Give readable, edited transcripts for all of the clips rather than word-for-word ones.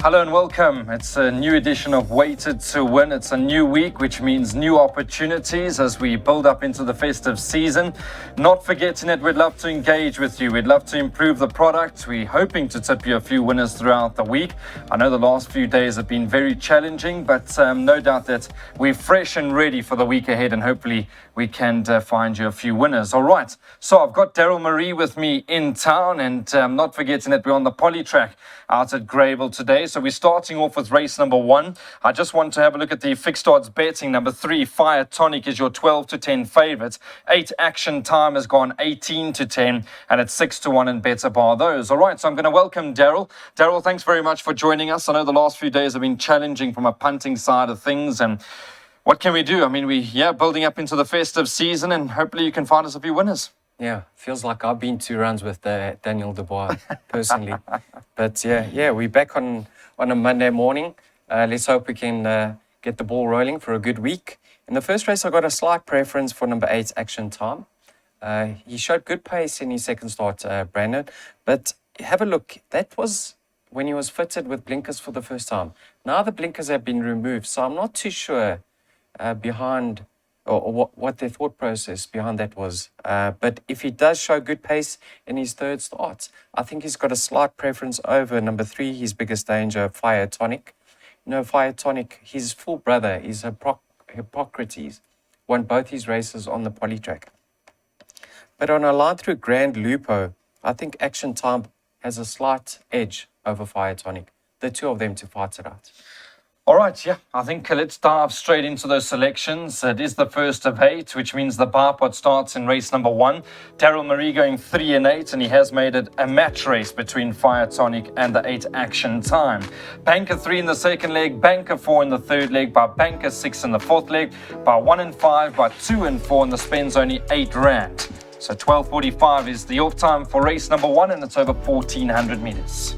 Hello and welcome. It's a new edition of Weighted to Win. It's a new week, which means new opportunities as we build up into the festive season. Not forgetting that we'd love to engage with you. We'd love to improve the product. We're hoping to tip you a few winners throughout the week. I know the last few days have been very challenging, but no doubt that we're fresh and ready for the week ahead, and hopefully we can find you a few winners. All right. So I've got Daryl Marie with me in town, and not forgetting that we're on the poly track out at Greyville today. So we're starting off with race number 1. I just want to have a look at the fixed odds betting. Number 3, Fire Tonic, is your 12 to 10 favourite. 8, Action Time has gone 18 to 10, and it's 6 to 1 and better bar those. All right, so I'm going to welcome Daryl. Daryl, thanks very much for joining us. I know the last few days have been challenging from a punting side of things, and what can we do? I mean, we're building up into the festive season, and hopefully you can find us a few winners. Yeah, feels like I've been 2 runs with Daniel Dubois personally. But yeah, we're back on a Monday morning. Let's hope we can get the ball rolling for a good week. In the first race, I got a slight preference for number 8, Action Time. He showed good pace in his second start, Brandon. But have a look. That was when he was fitted with blinkers for the first time. Now the blinkers have been removed, so I'm not too sure behind or what their thought process behind that was. But if he does show good pace in his third start, I think he's got a slight preference over number 3, his biggest danger, Fire Tonic. You know, Fire Tonic, his full brother is Hippocrates, won both his races on the poly track. But on a line through Grand Lupo, I think Action Time has a slight edge over Fire Tonic. The two of them to fight it out. All right, yeah, I think let's dive straight into those selections. It is the first of 8, which means the bar pot starts in race number 1. Daryl Marie going 3 and 8, and he has made it a match race between Fire Tonic and the 8 Action Time. Banker 3 in the second leg, Banker 4 in the third leg, by Banker 6 in the fourth leg, by 1 and 5, by 2 and 4, and the spend's only 8 rand. So 12:45 is the off time for race number 1, and it's over 1,400 meters.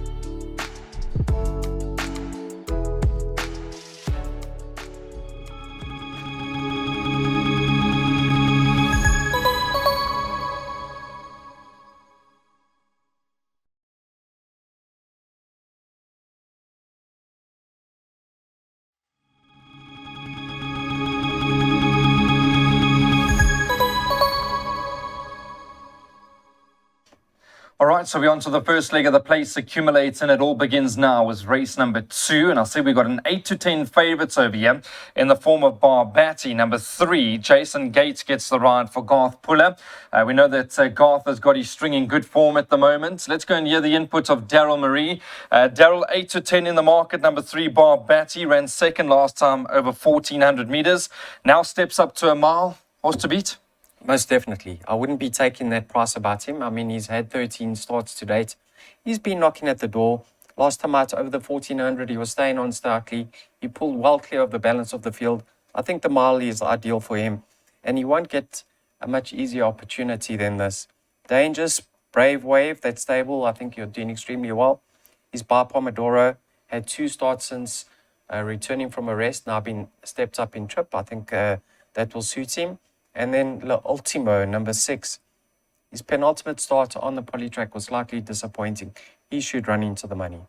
All right, so we're on to the first leg of the place accumulator, and it all begins now with race number 2. And I see we've got an 8 to 10 favourites over here in the form of Barbati. Number 3, Jason Gates gets the ride for Garth Puller. We know that Garth has got his string in good form at the moment. Let's go and hear the input of Daryl Marie. Daryl, 8 to 10 in the market. Number 3, Barbati, ran second last time over 1,400 metres. Now steps up to a mile. Horse to beat? Most definitely. I wouldn't be taking that price about him. I mean, he's had 13 starts to date. He's been knocking at the door. Last time out over the 1,400, he was staying on stoutly. He pulled well clear of the balance of the field. I think the mile is ideal for him, and he won't get a much easier opportunity than this. Dangerous, Brave Wave, that stable, I think you're doing extremely well. His by Pomodoro had 2 starts since returning from a rest. Now been stepped up in trip. I think that will suit him. And then Le Ultimo, number 6. His penultimate start on the poly track was slightly disappointing. He should run into the money.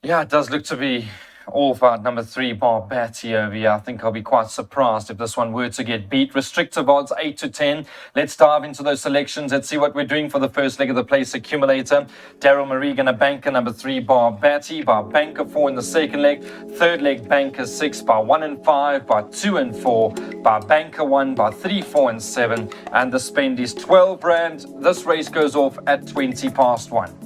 Yeah, it does look to be all about number 3, Barbati over here. I think I'll be quite surprised if this one were to get beat. Restrictive odds 8 to 10. Let's dive into those selections. Let's see what we're doing for the first leg of the place accumulator. Daryl Marie going to banker number 3, Barbati, by Banker 4 in the second leg. Third leg, Banker 6, by 1 and 5, by 2 and 4, by Banker 1, by 3, 4 and 7. And the spend is 12 rand. This race goes off at 20 past 1.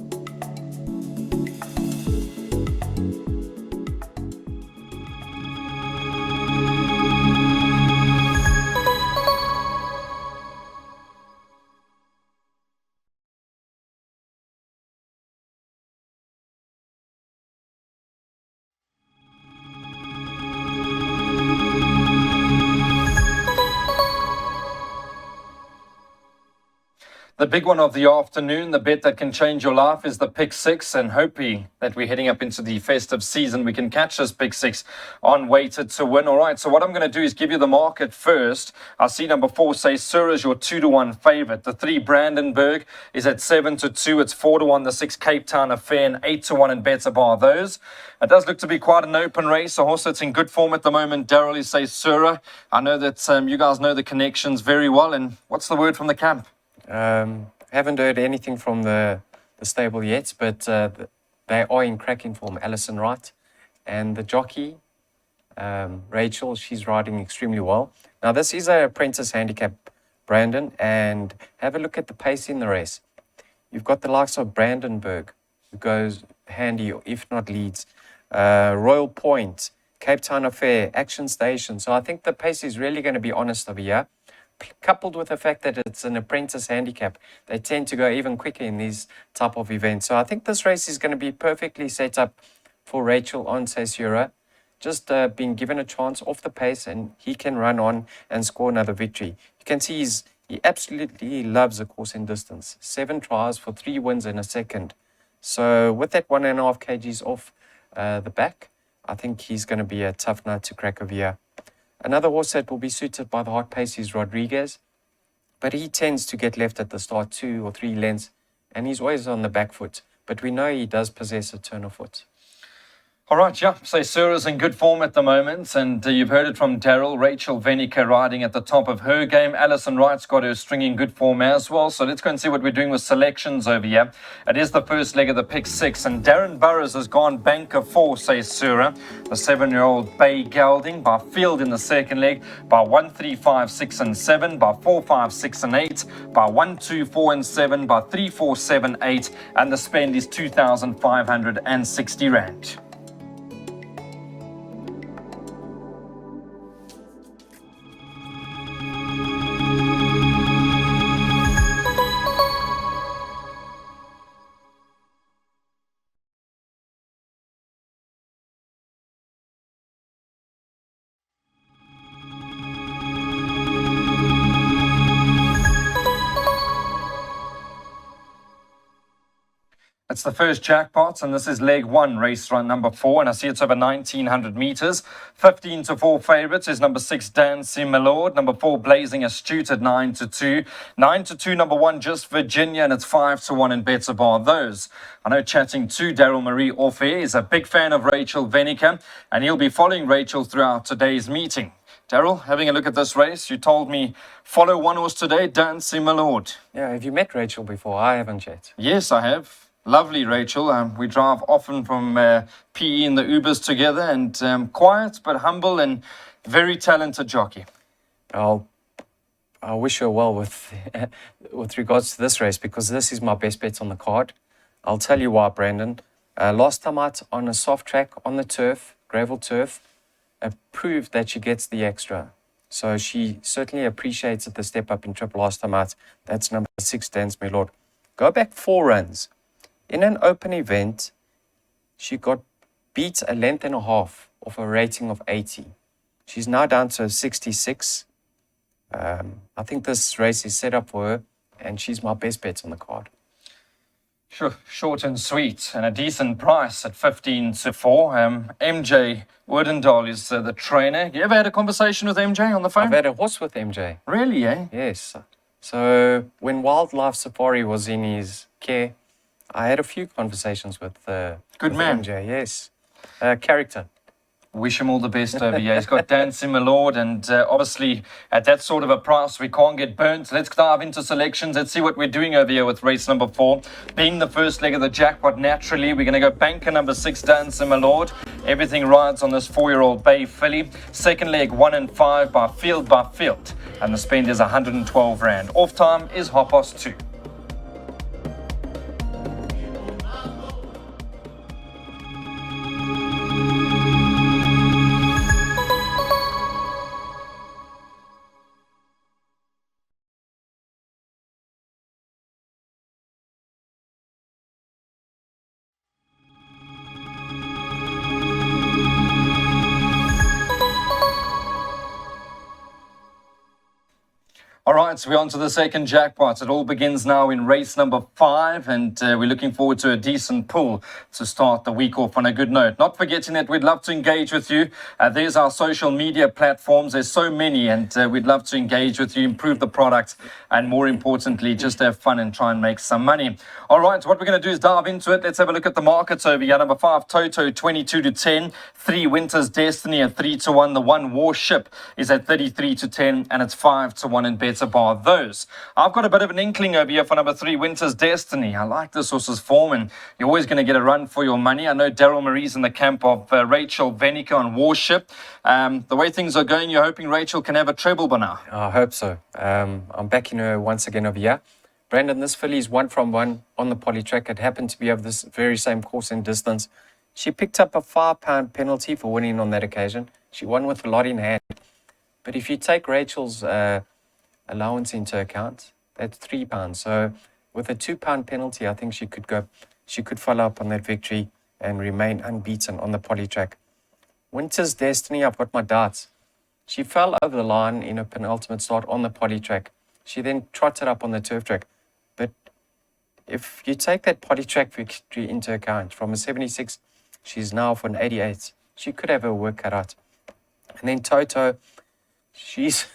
The big one of the afternoon, the bet that can change your life, is the pick six, and hoping that we're heading up into the festive season, we can catch this pick six on Weighted to Win. All right, so what I'm going to do is give you the market first. I see number 4, Say Sir, is your 2-1 favourite. The 3, Brandenburg, is at 7-2. It's 4-1. The 6, Cape Town Affair, and 8-1 in Better Bar. Those. It does look to be quite an open race. A horse that's in good form at the moment, Daryl, is Say Sir. I know that you guys know the connections very well. And what's the word from the camp? Haven't heard anything from the stable yet, but they are in cracking form. Alison Wright and the jockey, Rachel, she's riding extremely well. Now, this is a apprentice handicap, Brandon, and have a look at the pace in the race. You've got the likes of Brandenburg, who goes handy, if not leads, Royal Point, Cape Town Affair, Action Station. So I think the pace is really going to be honest over here. Coupled with the fact that it's an apprentice handicap, they tend to go even quicker in these type of events. So I think this race is going to be perfectly set up for Rachel on Sasura. Just being given a chance off the pace, and he can run on and score another victory. You can see he absolutely loves the course and distance. 7 tries for 3 wins in a second. So with that 1.5 kgs off the back, I think he's going to be a tough nut to crack over here. Another horse that will be suited by the hot pace is Rodriguez, but he tends to get left at the start 2 or 3 lengths, and he's always on the back foot. But we know he does possess a turn of foot. All right, yeah, Say Sir is in good form at the moment, and you've heard it from Daryl. Rachel Venica riding at the top of her game. Alison Wright's got her string in good form as well, so let's go and see what we're doing with selections over here. It is the first leg of the pick six, and Darren Burrows has gone banker 4, Say Sir. The 7-year-old Bay Gelding by field in the second leg, by 1, 3, 5, 6 and 7, by 4, 5, 6 and 8, by 1, 2, 4 and 7, by 3, 4, 7, 8, and the spend is 2,560 Rand. It's the first jackpot, and this is leg 1, race run number 4, and I see it's over 1,900 meters. 15-4 favorites is number 6, Dancing Milord. Number 4, Blazing Astute at 9-2. 9-2, number 1, Just Virginia, and it's 5-1 in Better Bar. Those. I know chatting to Daryl Marie off air is a big fan of Rachel Venica, and he'll be following Rachel throughout today's meeting. Daryl, having a look at this race, you told me follow one horse today, Dancing Milord. Yeah, have you met Rachel before? I haven't yet. Yes, I have. Lovely, Rachel. We drive often from PE in the Ubers together, and quiet but humble and very talented jockey. I wish her well with with regards to this race, because this is my best bet on the card. I'll tell you why, Brandon. Last time out on a soft track on the turf, Greyville turf, proved that she gets the extra. So she certainly appreciates it, the step up in triple last time out. That's number 6, Dance My Lord. Go back 4 runs. In an open event, she got beat a length and a half off a rating of 80. She's now down to 66. I think this race is set up for her, and she's my best bet on the card. Sure, short and sweet, and a decent price at 15-4. MJ Woodendahl is the trainer. You ever had a conversation with MJ on the phone? I've had a horse with MJ. Really, eh? Yes. So when Wildlife Safari was in his care, I had a few conversations with Good man. MJ, yes. Character. Wish him all the best over here. He's got Dancing Milord, and obviously at that sort of a price, we can't get burnt. Let's dive into selections. Let's see what we're doing over here with race number 4. Being the first leg of the jackpot, naturally, we're going to go banker number 6, Dancing Milord. Everything rides on this 4-year-old Bay filly. Second leg, 1 and 5 by field, and the spend is 112 Rand. Off time is 2:30. All All right, so we're on to the second jackpot. It all begins now in race number 5, and we're looking forward to a decent pull to start the week off on a good note. Not forgetting that we'd love to engage with you. There's our social media platforms. There's so many, and we'd love to engage with you, improve the product, and more importantly, just have fun and try and make some money. All right, what we're going to do is dive into it. Let's have a look at the markets over here. Number 5, Toto, 22 to 10. 3, Winter's Destiny at 3 to 1. The 1, Warship, is at 33 to 10, and it's 5 to 1 in better bar those. I've got a bit of an inkling over here for number 3, Winter's Destiny. I like this horse's form, and you're always going to get a run for your money. I know Daryl Marie's in the camp of Rachel Venica on Warship. The way things are going, you're hoping Rachel can have a treble by now. I hope so. I'm backing her once again over here. Brandon, this filly is 1 from 1 on the poly track. It happened to be of this very same course and distance. She picked up a £5 penalty for winning on that occasion. She won with a lot in hand. But if you take Rachel's allowance into account, that's £3. So with a £2 penalty, I think she could follow up on that victory and remain unbeaten on the poly track. Winter's Destiny, I've got my doubts. She fell over the line in a penultimate start on the poly track. She then trotted up on the turf track. But if you take that poly track victory into account, from a 76, she's now for an 88. She could have her work cut out. And then Toto, she's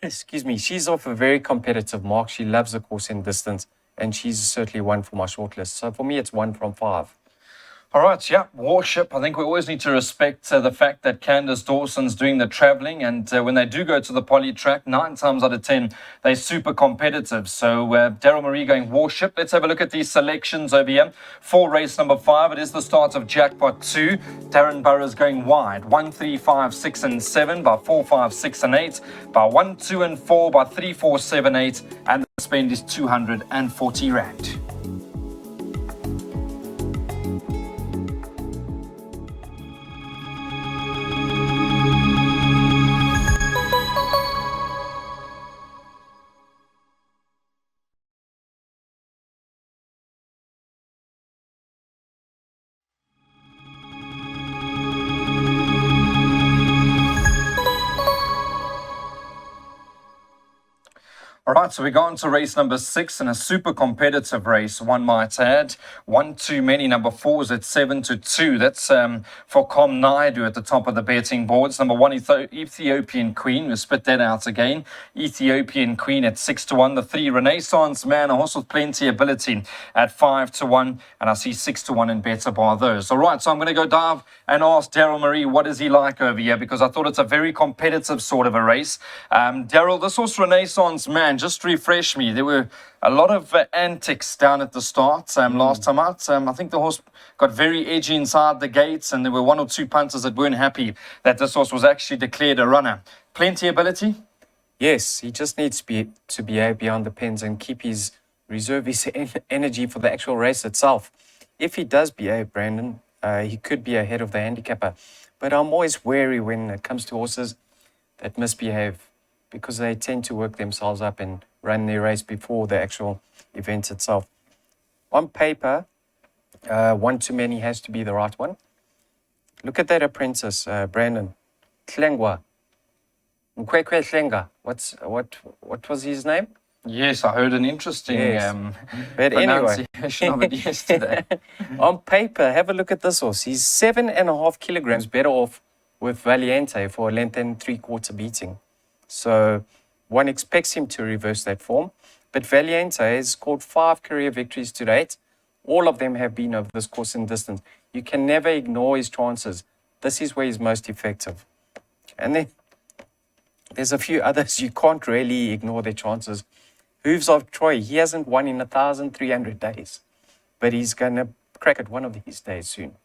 excuse me, she's off a very competitive mark. She loves the course and distance, and she's certainly one for my shortlist. So for me, it's 1 from 5. All right, yeah, Warship. I think we always need to respect the fact that Candace Dawson's doing the travelling, and when they do go to the poly track, 9 times out of 10, they're super competitive. So Daryl Marie going Warship. Let's have a look at these selections over here. For race number 5, it is the start of Jackpot 2. Darren Burrows going wide. 1, 3, 5, 6, and 7 by 4, 5, 6, and 8. By 1, 2, and 4 by 3, 4, 7, 8. And the spend is 240 Rand. All right, so we go on to race number 6 in a super competitive race, one might add. One too many. Number 4 is at 7 to 2. That's for Com Naidu at the top of the betting boards. Number 1, Ethiopian Queen. We'll spit that out again. Ethiopian Queen at 6 to 1. The 3, Renaissance Man, a horse with plenty ability, at 5 to 1. And I see 6 to 1 in better bar those. All right, so I'm going to go dive and ask Daryl Marie, what is he like over here? Because I thought it's a very competitive sort of a race. Daryl, this horse Renaissance Man, just refresh me. There were a lot of antics down at the start last time out. I think the horse got very edgy inside the gates, and there were 1 or 2 punters that weren't happy that this horse was actually declared a runner. Plenty ability? Yes, he just needs to behave beyond the pens and keep his energy for the actual race itself. If he does behave, Brandon, he could be ahead of the handicapper. But I'm always wary when it comes to horses that misbehave, because they tend to work themselves up and run their race before the actual event itself. On paper, 1 too many has to be the right one. Look at that apprentice, Brandon. Tlengwa. Nkwekwe Tlenga. What was his name? Yes, I heard an interesting but pronunciation of it yesterday. On paper, have a look at this horse. He's 7.5 kilograms better off with Valiente for a length and 3/4 beating. So one expects him to reverse that form. But Valiente has scored 5 career victories to date. All of them have been over this course and distance. You can never ignore his chances. This is where he's most effective. And then there's a few others you can't really ignore their chances. Hooves of Troy, he hasn't won in 1,300 days. But he's going to crack it one of these days soon.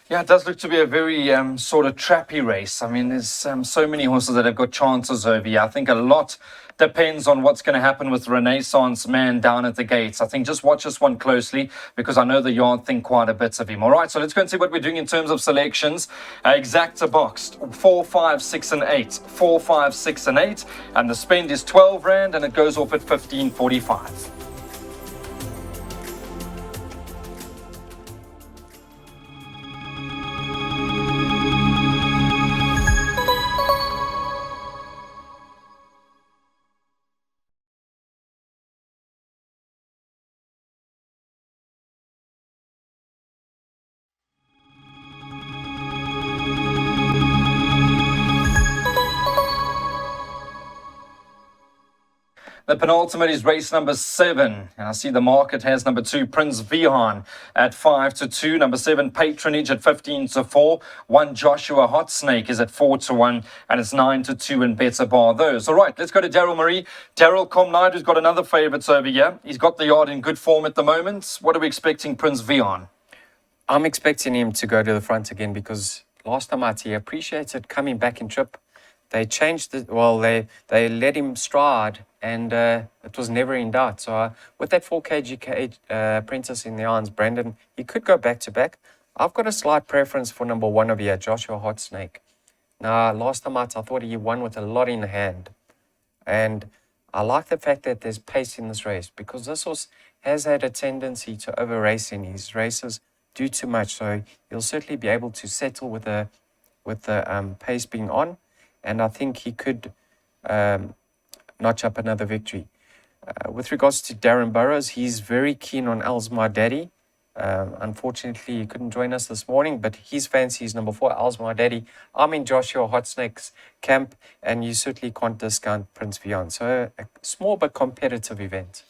Yeah, it does look to be a very sort of trappy race. I mean, there's so many horses that have got chances over here. I think a lot depends on what's going to happen with Renaissance Man down at the gates. I think just watch this one closely, because I know the yard think quite a bit of him. All right, so let's go and see what we're doing in terms of selections. Exacta boxed 4, 5, 6, and 8. 4, 5, 6, and 8. And the spend is 12 Rand, and it goes off at 15.45. The penultimate is race number 7. And I see the market has number 2, Prince Vihan at 5-2. Number 7, Patronage at 15-4. 1, Joshua Hot Snake is at 4-1. And it's 9-2 in Better Bar those. All right, let's go to Daryl Marie. Daryl Comnight, who's got another favourites over here. He's got the yard in good form at the moment. What are we expecting Prince Vihan? I'm expecting him to go to the front again because last time out he appreciated coming back in trip. They changed it. Well, they let him stride, and it was never in doubt. So with that 4 kg apprentice in the irons, Brandon, he could go back to back. I've got a slight preference for number 1 over here, Joshua Hot Snake. Now, last time out, I thought he won with a lot in hand, and I like the fact that there's pace in this race because this horse has had a tendency to over race in his races, do too much. So he'll certainly be able to settle with the pace being on. And I think he could notch up another victory. With regards to Darren Burrows, he's very keen on Alsmar Daddy. Unfortunately, he couldn't join us this morning, but his fancy is number 4, Alsmar Daddy. I'm in Joshua Hot Snake's camp, and you certainly can't discount Prince Vian. So a small but competitive event.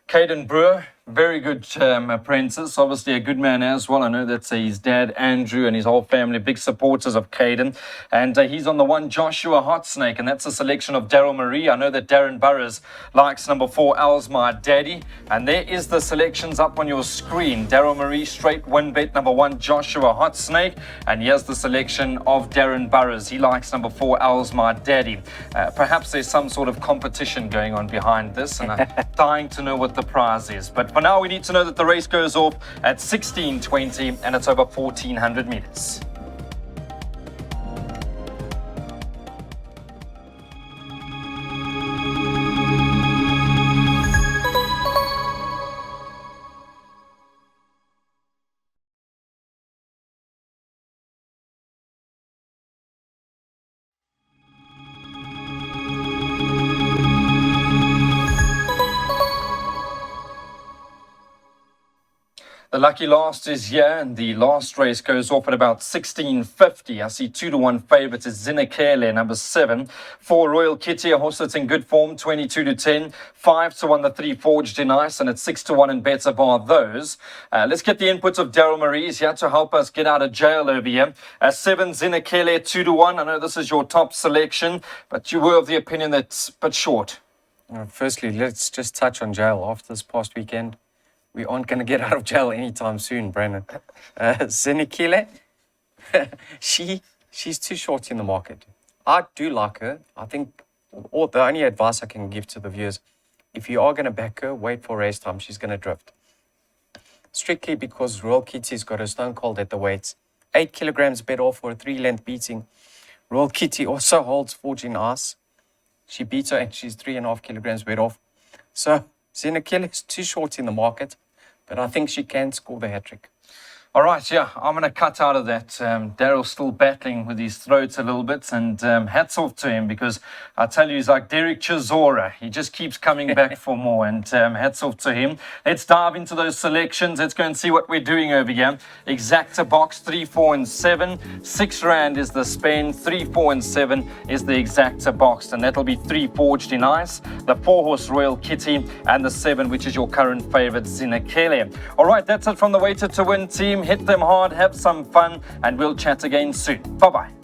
Caden Brewer, very good apprentice, obviously a good man as well. I know that's his dad, Andrew, and his whole family, big supporters of Caden. And he's on the 1, Joshua Hot Snake, and that's a selection of Daryl Marie. I know that Darren Burrows likes number 4, Alsmar Daddy. And there is the selections up on your screen. Daryl Marie, straight win bet, number 1, Joshua Hot Snake. And here's the selection of Darren Burrows. He likes number 4, Alsmar Daddy. Perhaps there's some sort of competition going on behind this, and I'm dying to know what the prize is. But for now, we need to know that the race goes off at 16:20 and it's over 1400 meters. The lucky last is here, and the last race goes off at about 16:50. I see 2-1 favourites is Zinakele, number 7. 4, Royal Kitty, a horse that's in good form, 22-10. 5-1, the 3, Forged in Ice, and it's 6-1 in Better Bar those. Let's get the inputs of Daryl Marie. He's here to help us get out of jail over here. 7, Zinakele, 2-1. I know this is your top selection, but you were of the opinion that's a bit short. Firstly, let's just touch on jail after this past weekend. We aren't going to get out of jail anytime soon, Brandon. Zinakele, she's too short in the market. I do like her. I think the only advice I can give to the viewers, if you are going to back her, wait for race time. She's going to drift. Strictly because Royal Kitty's got a stone cold at the weights. 8 kilograms bet off for a 3-length beating. Royal Kitty also holds Forging Ice. She beats her and she's 3.5 kilograms bet off. So Zinakele is too short in the market, but I think she can score the hat-trick. All right, yeah, I'm going to cut out of that. Daryl's still battling with his throat a little bit, and hats off to him because I tell you, he's like Derek Chisora. He just keeps coming back for more, and hats off to him. Let's dive into those selections. Let's go and see what we're doing over here. Exacta box 3, 4, and 7. 6 rand is the spend. 3, 4, and 7 is the Exacta box, and that'll be 3 Forged in Ice, the 4-horse Royal Kitty, and the 7, which is your current favourite, Zinakele. All right, that's it from the Weighted to Win team. Hit them hard, have some fun, and we'll chat again soon. Bye-bye.